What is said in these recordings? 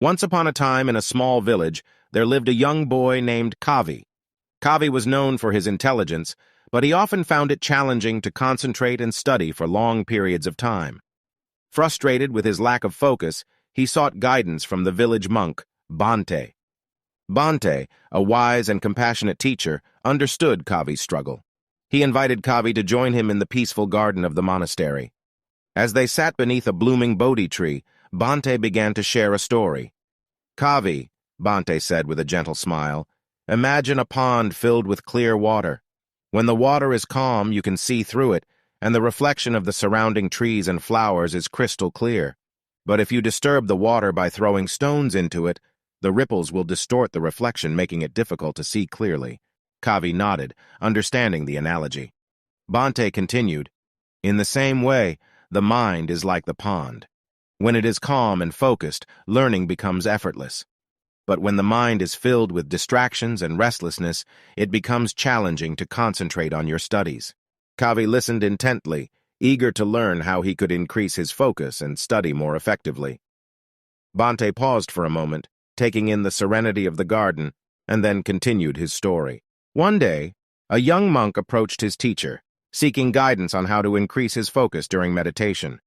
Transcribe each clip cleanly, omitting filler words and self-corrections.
Once upon a time in a small village, there lived a young boy named Kavi. Kavi was known for his intelligence, but he often found it challenging to concentrate and study for long periods of time. Frustrated with his lack of focus, he sought guidance from the village monk, Bhante. Bhante, a wise and compassionate teacher, understood Kavi's struggle. He invited Kavi to join him in the peaceful garden of the monastery. As they sat beneath a blooming Bodhi tree, Bhante began to share a story. "Kavi," Bhante said with a gentle smile, "imagine a pond filled with clear water. When the water is calm, you can see through it, and the reflection of the surrounding trees and flowers is crystal clear. But if you disturb the water by throwing stones into it, the ripples will distort the reflection, making it difficult to see clearly." Kavi nodded, understanding the analogy. Bhante continued, "In the same way, the mind is like the pond. When it is calm and focused, learning becomes effortless. But when the mind is filled with distractions and restlessness, it becomes challenging to concentrate on your studies." Kavi listened intently, eager to learn how he could increase his focus and study more effectively. Bhante paused for a moment, taking in the serenity of the garden, and then continued his story. One day, a young monk approached his teacher, seeking guidance on how to increase his focus during meditation.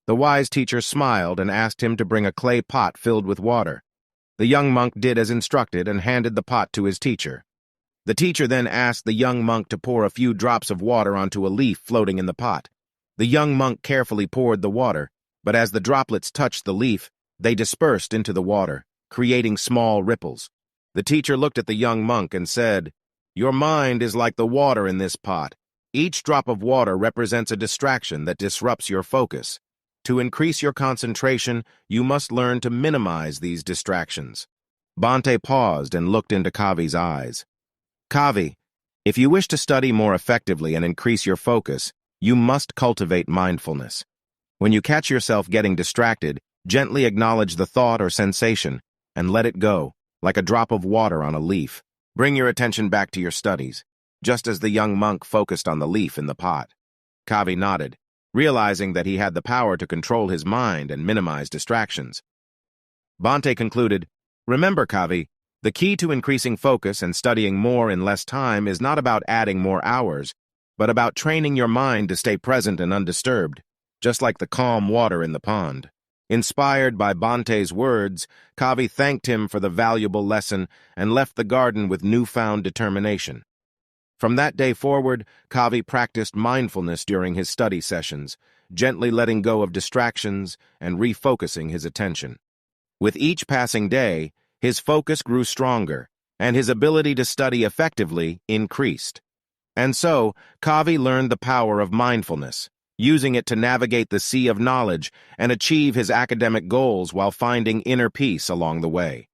The wise teacher smiled and asked him to bring a clay pot filled with water. The young monk did as instructed and handed the pot to his teacher. The teacher then asked the young monk to pour a few drops of water onto a leaf floating in the pot. The young monk carefully poured the water, but as the droplets touched the leaf, they dispersed into the water, creating small ripples. The teacher looked at the young monk and said, "Your mind is like the water in this pot. Each drop of water represents a distraction that disrupts your focus. To increase your concentration, you must learn to minimize these distractions." Bhante paused and looked into Kavi's eyes. "Kavi, if you wish to study more effectively and increase your focus, you must cultivate mindfulness. When you catch yourself getting distracted, gently acknowledge the thought or sensation and let it go, like a drop of water on a leaf. Bring your attention back to your studies, just as the young monk focused on the leaf in the pot." Kavi nodded, realizing that he had the power to control his mind and minimize distractions. Bhante concluded, "Remember, Kavi, the key to increasing focus and studying more in less time is not about adding more hours, but about training your mind to stay present and undisturbed, just like the calm water in the pond." Inspired by Bhante's words, Kavi thanked him for the valuable lesson and left the garden with newfound determination. From that day forward, Kavi practiced mindfulness during his study sessions, gently letting go of distractions and refocusing his attention. With each passing day, his focus grew stronger, and his ability to study effectively increased. And so, Kavi learned the power of mindfulness, using it to navigate the sea of knowledge and achieve his academic goals while finding inner peace along the way.